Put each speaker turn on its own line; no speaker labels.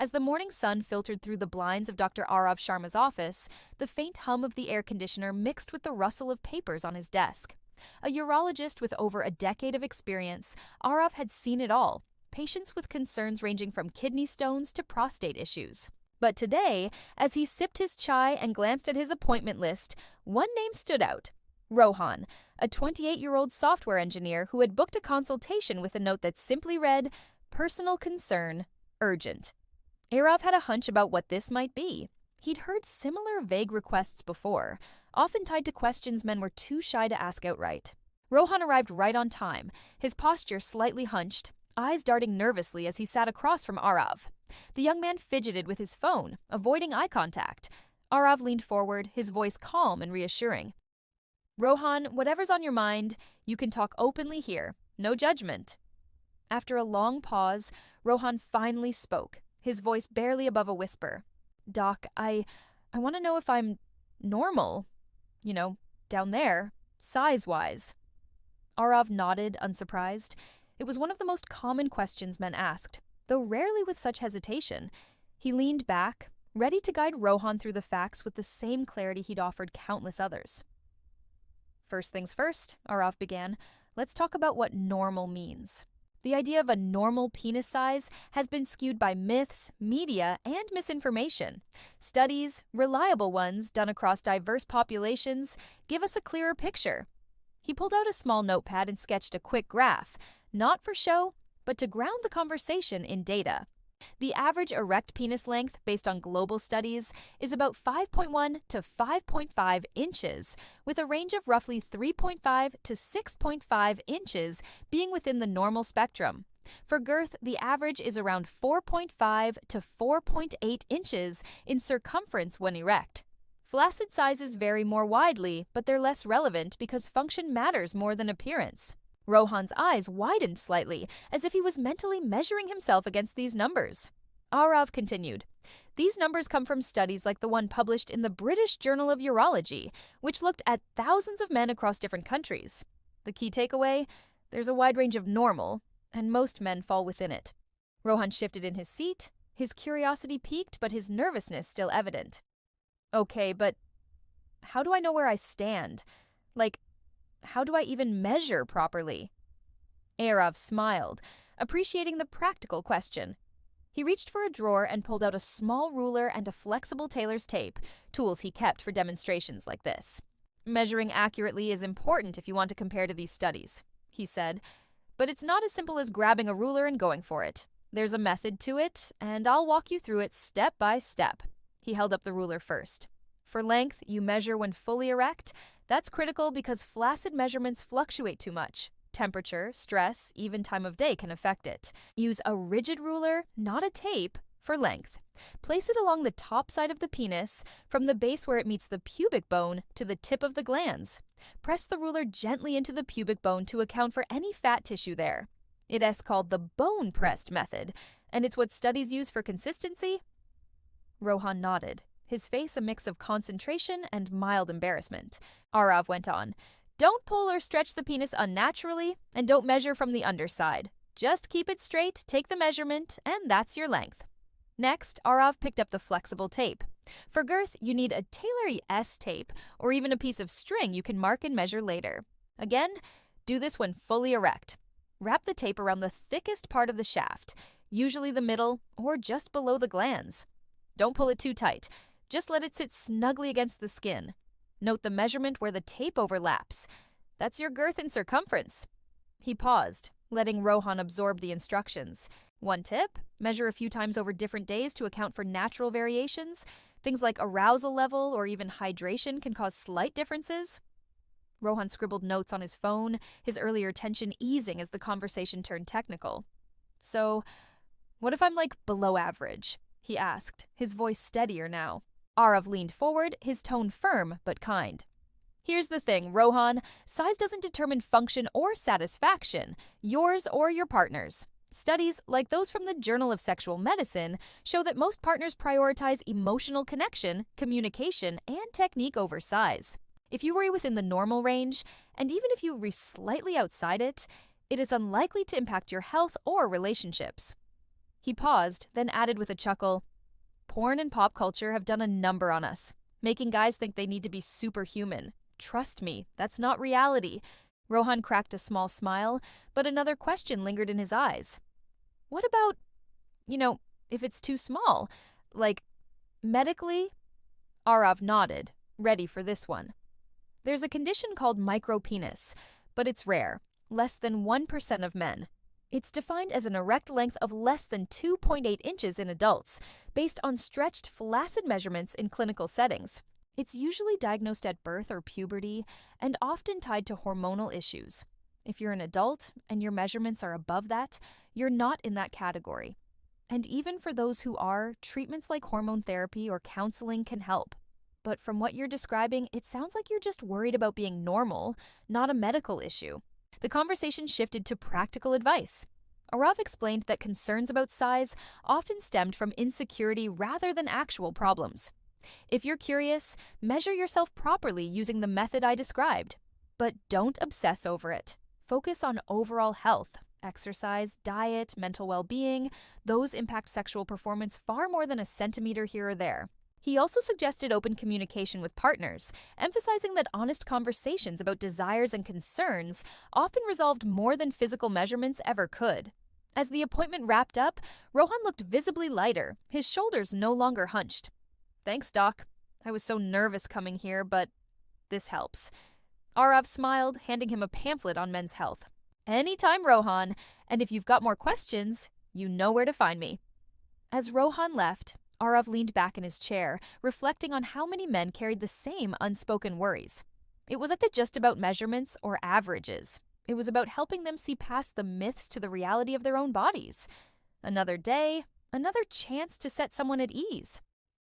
As the morning sun filtered through the blinds of Dr. Arav Sharma's office, the faint hum of the air conditioner mixed with the rustle of papers on his desk. A urologist with over a decade of experience, Arav had seen it all, patients with concerns ranging from kidney stones to prostate issues. But today, as he sipped his chai and glanced at his appointment list, one name stood out: Rohan, a 28-year-old software engineer who had booked a consultation with a note that simply read, "Personal concern, urgent." Arav had a hunch about what this might be. He'd heard similar vague requests before, often tied to questions men were too shy to ask outright. Rohan arrived right on time, his posture slightly hunched, eyes darting nervously as he sat across from Arav. The young man fidgeted with his phone, avoiding eye contact. Arav leaned forward, his voice calm and reassuring. "Rohan, whatever's on your mind, you can talk openly here. No judgment." After a long pause, Rohan finally spoke, his voice barely above a whisper. "Doc, I want to know if I'm normal. Down there, size-wise." Arav nodded, unsurprised. It was one of the most common questions men asked, though rarely with such hesitation. He leaned back, ready to guide Rohan through the facts with the same clarity he'd offered countless others. "First things first," Arav began, "let's talk about what normal means. The idea of a normal penis size has been skewed by myths, media, and misinformation. Studies, reliable ones done across diverse populations, give us a clearer picture." He pulled out a small notepad and sketched a quick graph, not for show, but to ground the conversation in data. The average erect penis length, based on global studies, is about 5.1 to 5.5 inches, with a range of roughly 3.5 to 6.5 inches being within the normal spectrum. For girth, the average is around 4.5 to 4.8 inches in circumference when erect. Flaccid sizes vary more widely, but they're less relevant because function matters more than appearance. Rohan's eyes widened slightly, as if he was mentally measuring himself against these numbers. Arav continued, "These numbers come from studies like the one published in the British Journal of Urology, which looked at thousands of men across different countries. The key takeaway? There's a wide range of normal, and most men fall within it." Rohan shifted in his seat, his curiosity piqued but his nervousness still evident. "Okay, but how do I know where I stand? How do I even measure properly?" Arav smiled, appreciating the practical question. He reached for a drawer and pulled out a small ruler and a flexible tailor's tape, tools he kept for demonstrations like this. "Measuring accurately is important if you want to compare to these studies," he said, "but it's not as simple as grabbing a ruler and going for it. There's a method to it, and I'll walk you through it step by step." He held up the ruler first. "For length, you measure when fully erect. That's critical because flaccid measurements fluctuate too much. Temperature, stress, even time of day can affect it. Use a rigid ruler, not a tape, for length. Place it along the top side of the penis, from the base where it meets the pubic bone to the tip of the glans. Press the ruler gently into the pubic bone to account for any fat tissue there. It is called the bone-pressed method, and it's what studies use for consistency." Rohan nodded, his face a mix of concentration and mild embarrassment. Arav went on, "Don't pull or stretch the penis unnaturally, and don't measure from the underside. Just keep it straight, take the measurement, and that's your length." Next, Arav picked up the flexible tape. For girth, you need a tailory S tape, or even a piece of string you can mark and measure later. Again, do this when fully erect. Wrap the tape around the thickest part of the shaft, usually the middle or just below the glans. Don't pull it too tight. Just let it sit snugly against the skin. Note the measurement where the tape overlaps. That's your girth and circumference." He paused, letting Rohan absorb the instructions. "One tip, measure a few times over different days to account for natural variations. Things like arousal level or even hydration can cause slight differences." Rohan scribbled notes on his phone, his earlier tension easing as the conversation turned technical. "So, what if I'm below average?" he asked, his voice steadier now. Arav leaned forward, his tone firm but kind. "Here's the thing, Rohan. Size doesn't determine function or satisfaction, yours or your partner's. Studies, like those from the Journal of Sexual Medicine, show that most partners prioritize emotional connection, communication, and technique over size. If you worry within the normal range, and even if you worry slightly outside it, it is unlikely to impact your health or relationships." He paused, then added with a chuckle, "Porn and pop culture have done a number on us, making guys think they need to be superhuman. Trust me, that's not reality." Rohan cracked a small smile, but another question lingered in his eyes. "What about, if it's too small? Like, medically?" Arav nodded, ready for this one. "There's a condition called micropenis, but it's rare, less than 1% of men. It's defined as an erect length of less than 2.8 inches in adults, based on stretched, flaccid measurements in clinical settings. It's usually diagnosed at birth or puberty, and often tied to hormonal issues. If you're an adult and your measurements are above that, you're not in that category. And even for those who are, treatments like hormone therapy or counseling can help. But from what you're describing, it sounds like you're just worried about being normal, not a medical issue." The conversation shifted to practical advice. Arav explained that concerns about size often stemmed from insecurity rather than actual problems. "If you're curious, measure yourself properly using the method I described. But don't obsess over it. Focus on overall health. Exercise, diet, mental well-being, those impact sexual performance far more than a centimeter here or there." He also suggested open communication with partners, emphasizing that honest conversations about desires and concerns often resolved more than physical measurements ever could. As the appointment wrapped up, Rohan looked visibly lighter, his shoulders no longer hunched. "Thanks, Doc. I was so nervous coming here, but this helps." Arav smiled, handing him a pamphlet on men's health. "Anytime, Rohan, and if you've got more questions, you know where to find me." As Rohan left, Arav leaned back in his chair, reflecting on how many men carried the same unspoken worries. It wasn't just about measurements or averages. It was about helping them see past the myths to the reality of their own bodies. Another day, another chance to set someone at ease.